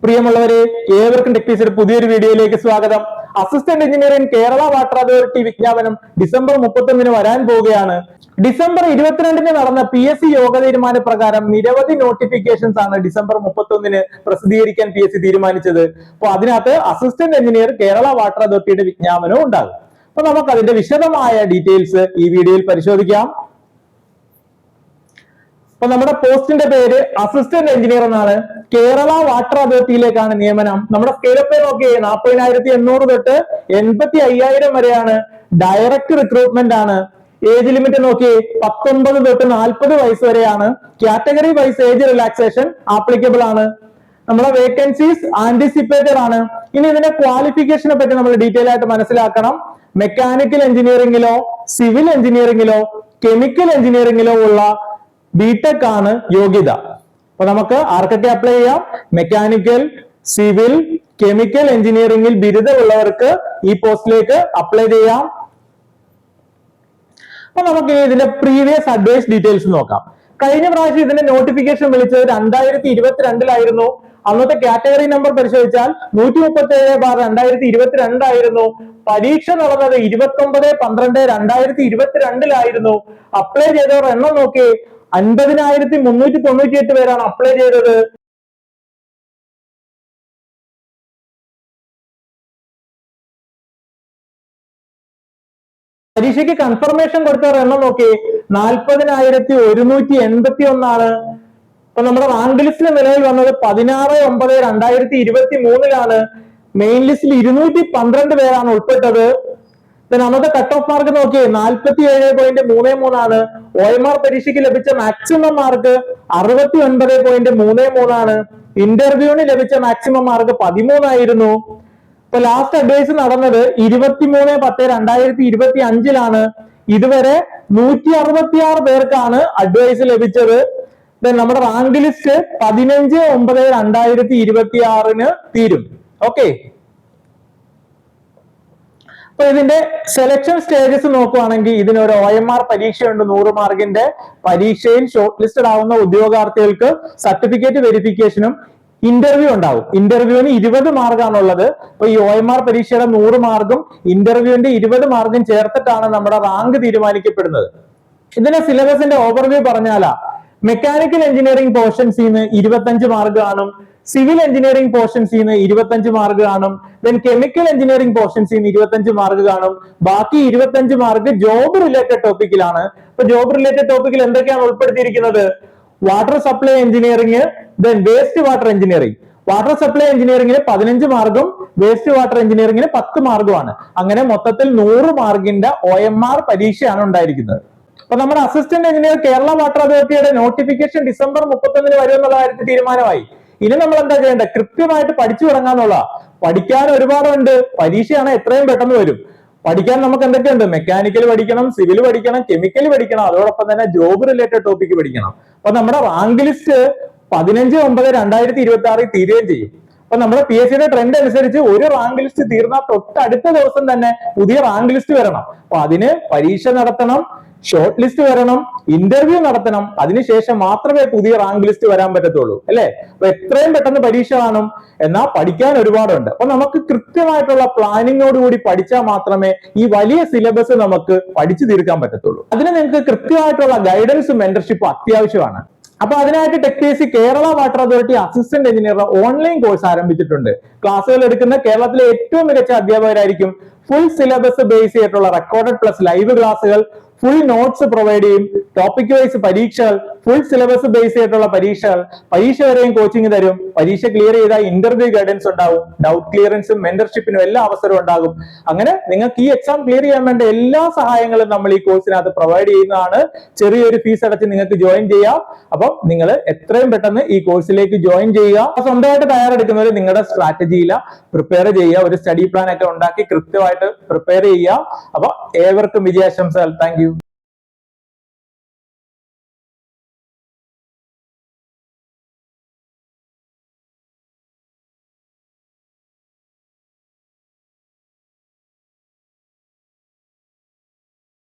പ്രിയമുള്ളവരെ, ഏവർക്കും ടെക്പീസിന്റെ പുതിയൊരു വീഡിയോയിലേക്ക് സ്വാഗതം. Assistant engineer in Kerala water authority വിജ്ഞാപനം ഡിസംബർ 31 വരാൻ പോവുകയാണ്. ഡിസംബർ 22 നടന്ന PSC യോഗ തീരുമാന പ്രകാരം നിരവധി നോട്ടിഫിക്കേഷൻസ് ആണ് ഡിസംബർ 31 പ്രസിദ്ധീകരിക്കാൻ PSC തീരുമാനിച്ചത്. അപ്പൊ അതിനകത്ത് അസിസ്റ്റന്റ് എഞ്ചിനീയർ കേരള വാട്ടർ അതോറിറ്റിയുടെ വിജ്ഞാപനവും ഉണ്ടാകും. അപ്പൊ നമുക്ക് അതിന്റെ വിശദമായ ഡീറ്റെയിൽസ് ഈ വീഡിയോയിൽ പരിശോധിക്കാം. അപ്പൊ നമ്മുടെ പോസ്റ്റിന്റെ പേര് അസിസ്റ്റന്റ് എഞ്ചിനീയർ എന്നാണ്. കേരള വാട്ടർ അതോറിറ്റിയിലേക്കാണ് നിയമനം. നമ്മുടെ സ്കെയിൽ പേ നോക്കി 40,800 തൊട്ട് 85,000 വരെയാണ്. ഡയറക്റ്റ് റിക്രൂട്ട്മെന്റ് ആണ്. ഏജ് ലിമിറ്റ് നോക്കി 19 തൊട്ട് 40 വയസ്സ് വരെയാണ്. Category wise age relaxation applicable ആണ്. നമ്മുടെ വേക്കൻസീസ് ആന്റിസിപ്പേറ്റഡ് ആണ്. ഇനി ഇതിന്റെ ക്വാളിഫിക്കേഷനെ പറ്റി നമ്മൾ ഡീറ്റെയിൽ ആയിട്ട് മനസ്സിലാക്കണം. മെക്കാനിക്കൽ എഞ്ചിനീയറിംഗിലോ സിവിൽ എഞ്ചിനീയറിംഗിലോ കെമിക്കൽ എഞ്ചിനീയറിംഗിലോ ഉള്ള ബിടെക് ആണ് യോഗ്യത. അപ്പൊ നമുക്ക് ആർക്കൊക്കെ അപ്ലൈ ചെയ്യാം? മെക്കാനിക്കൽ, സിവിൽ, കെമിക്കൽ എഞ്ചിനീയറിംഗിൽ ബിരുദമുള്ളവർക്ക് ഈ പോസ്റ്റിലേക്ക് അപ്ലൈ ചെയ്യാം. അപ്പൊ നമുക്ക് ഇതിന്റെ പ്രീവിയസ് അഡ്വൈസ് ഡീറ്റെയിൽസ് നോക്കാം. കഴിഞ്ഞ പ്രാവശ്യം ഇതിന്റെ നോട്ടിഫിക്കേഷൻ വിളിച്ചത് 2022 അന്നത്തെ കാറ്റഗറി നമ്പർ പരിശോധിച്ചാൽ 137/2022 ആയിരുന്നു. പരീക്ഷ നടന്നത് 29/12/2022 അപ്ലൈ ചെയ്തവർ എണ്ണം നോക്കി 50,398 പേരാണ് അപ്ലൈ ചെയ്തത്. പരീക്ഷയ്ക്ക് കൺഫർമേഷൻ കൊടുത്തവർ എണ്ണം നോക്കി 40,181 ആണ്. അപ്പൊ നമ്മുടെ റാങ്ക് ലിസ്റ്റിൽ നിലവിൽ വന്നത് 16/9/2023 മെയിൻ ലിസ്റ്റിൽ 212 പേരാണ് ഉൾപ്പെട്ടത്. അന്നത്തെ കട്ട് ഓഫ് മാർക്ക് നോക്കി 47.33 ആണ്. OMR പരീക്ഷയ്ക്ക് ലഭിച്ച മാക്സിമം മാർക്ക് 69.33 ആണ്. ഇന്റർവ്യൂവിന് ലഭിച്ച മാക്സിമം മാർക്ക് 13 ആയിരുന്നു. ഇപ്പൊ ലാസ്റ്റ് അഡ്വൈസ് നടന്നത് 23/10/2025 ഇതുവരെ 166 പേർക്കാണ് അഡ്വൈസ് ലഭിച്ചത്. നമ്മുടെ റാങ്ക് ലിസ്റ്റ് 15/9/2026 തീരും. ഓക്കെ, അപ്പൊ ഇതിന്റെ സെലക്ഷൻ സ്റ്റേജസ് നോക്കുവാണെങ്കിൽ ഇതിനൊരു OMR പരീക്ഷയുണ്ട്. 100 മാർക്കിന്റെ പരീക്ഷയിൽ ഷോർട്ട് ലിസ്റ്റഡ് ആവുന്ന ഉദ്യോഗാർത്ഥികൾക്ക് സർട്ടിഫിക്കറ്റ് വെരിഫിക്കേഷനും ഇന്റർവ്യൂ ഉണ്ടാവും. ഇന്റർവ്യൂവിന് 20 മാർക്കാണുള്ളത്. അപ്പൊ ഈ OMR പരീക്ഷയുടെ 100 മാർക്കും ഇന്റർവ്യൂവിന്റെ 20 മാർക്കും ചേർത്തിട്ടാണ് നമ്മുടെ റാങ്ക് തീരുമാനിക്കപ്പെടുന്നത്. ഇതിന്റെ സിലബസിന്റെ ഓവർവ്യൂ പറഞ്ഞാലാ മെക്കാനിക്കൽ എഞ്ചിനീയറിംഗ് പോർഷൻസിന്ന് 25 മാർക്ക് കാണും. സിവിൽ എഞ്ചിനീയറിംഗ് പോർഷൻസിന്ന് 25 മാർക്ക് കാണും. ദെൻ കെമിക്കൽ എഞ്ചിനീയറിംഗ് പോർഷൻസിന്ന് 25 മാർക്ക് കാണും. ബാക്കി 25 മാർക്ക് ജോബ് റിലേറ്റഡ് ടോപ്പിക്കിലാണ്. അപ്പൊ ജോബ് റിലേറ്റഡ് ടോപ്പിക്കിൽ എന്തൊക്കെയാണ് ഉൾപ്പെടുത്തിയിരിക്കുന്നത്? Water supply engineering, then waste water engineering. Water supply എഞ്ചിനീയറിംഗിന് 15 മാർക്കും വേസ്റ്റ് വാട്ടർ എഞ്ചിനീയറിംഗിന് 10 മാർക്കുമാണ്. അങ്ങനെ മൊത്തത്തിൽ 100 മാർക്കിന്റെ OMR പരീക്ഷയാണ് ഉണ്ടായിരിക്കുന്നത്. അപ്പൊ നമ്മുടെ അസിസ്റ്റന്റ് എഞ്ചിനീയർ കേരള വാട്ടർ അതോറിറ്റിയുടെ നോട്ടിഫിക്കേഷൻ ഡിസംബർ 31 വരുമെന്നുള്ള കാര്യത്തിൽ തീരുമാനമായി. ഇനി നമ്മൾ എന്താ ചെയ്യേണ്ടത്? കൃത്യമായിട്ട് പഠിച്ചു തുടങ്ങാന്നുള്ള. പഠിക്കാൻ ഒരുപാടുണ്ട്. പരീക്ഷയാണ് എത്രയും പെട്ടെന്ന് വരും. പഠിക്കാൻ നമുക്ക് എന്തൊക്കെയുണ്ട്? മെക്കാനിക്കൽ പഠിക്കണം, സിവിൽ പഠിക്കണം, കെമിക്കൽ പഠിക്കണം, അതോടൊപ്പം തന്നെ ജോബ് റിലേറ്റഡ് ടോപ്പിക് പഠിക്കണം. അപ്പൊ നമ്മുടെ റാങ്ക് ലിസ്റ്റ് 15/9/2026 തീരുകയും ചെയ്യും. അപ്പൊ നമ്മുടെ PSCയുടെ ട്രെൻഡ് അനുസരിച്ച് ഒരു റാങ്ക് ലിസ്റ്റ് തീർന്നാൽ തൊട്ടടുത്ത ദിവസം തന്നെ പുതിയ റാങ്ക് ലിസ്റ്റ് വരണം. അപ്പൊ അതിന് പരീക്ഷ നടത്തണം, ഷോർട്ട് ലിസ്റ്റ് വരണം, ഇന്റർവ്യൂ നടത്തണം. അതിനുശേഷം മാത്രമേ പുതിയ റാങ്ക് ലിസ്റ്റ് വരാൻ പറ്റത്തുള്ളൂ, അല്ലെ? അപ്പൊ എത്രയും പെട്ടെന്ന് പരീക്ഷ കാണും. എന്നാൽ പഠിക്കാൻ ഒരുപാടുണ്ട്. അപ്പൊ നമുക്ക് കൃത്യമായിട്ടുള്ള പ്ലാനിങ്ങോട് കൂടി പഠിച്ചാൽ മാത്രമേ ഈ വലിയ സിലബസ് നമുക്ക് പഠിച്ചു തീർക്കാൻ പറ്റത്തുള്ളൂ. അതിന് നിങ്ങൾക്ക് കൃത്യമായിട്ടുള്ള ഗൈഡൻസും മെന്റർഷിപ്പും അത്യാവശ്യമാണ്. അപ്പൊ അതിനായിട്ട് ടെക്പീസി കേരള വാട്ടർ അതോറിറ്റി അസിസ്റ്റന്റ് എഞ്ചിനീയറുടെ ഓൺലൈൻ കോഴ്സ് ആരംഭിച്ചിട്ടുണ്ട്. ക്ലാസ്സുകൾ എടുക്കുന്ന കേരളത്തിലെ ഏറ്റവും മികച്ച അധ്യാപകരായിരിക്കും. ഫുൾ സിലബസ് ബേസ് ചെയ്തിട്ടുള്ള റെക്കോർഡഡ് പ്ലസ് ലൈവ് ക്ലാസ്സുകൾ, ഫുൾ നോട്ട്സ് പ്രൊവൈഡ് ചെയ്യും. ടോപ്പിക് വൈസ് പരീക്ഷകൾ, ഫുൾ സിലബസ് ബേസ് ചെയ്തിട്ടുള്ള പരീക്ഷകൾ, പരീക്ഷ വരെയും കോച്ചിങ് തരും. പരീക്ഷ ക്ലിയർ ചെയ്താൽ ഇന്റർവ്യൂ ഗൈഡൻസ് ഉണ്ടാവും. ഡൗട്ട് ക്ലിയറൻസും മെന്റർഷിപ്പിനും എല്ലാ അവസരവും ഉണ്ടാകും. അങ്ങനെ നിങ്ങൾക്ക് ഈ എക്സാം ക്ലിയർ ചെയ്യാൻ വേണ്ട എല്ലാ സഹായങ്ങളും നമ്മൾ ഈ കോഴ്സിനകത്ത് പ്രൊവൈഡ് ചെയ്യുന്നതാണ്. ചെറിയൊരു ഫീസ് അടച്ച് നിങ്ങൾക്ക് ജോയിൻ ചെയ്യാം. അപ്പം നിങ്ങൾ എത്രയും പെട്ടെന്ന് ഈ കോഴ്സിലേക്ക് ജോയിൻ ചെയ്യുക. സ്വന്തമായിട്ട് തയ്യാറെടുക്കുന്നവർ നിങ്ങളുടെ സ്ട്രാറ്റജിയില പ്രിപ്പയർ ചെയ്യുക. ഒരു സ്റ്റഡി പ്ലാൻ ഒക്കെ ഉണ്ടാക്കി കൃത്യമായിട്ട് പ്രിപ്പയർ ചെയ്യുക. അപ്പൊ ഏവർക്കും വിജയാശംസകൾ. Thank you.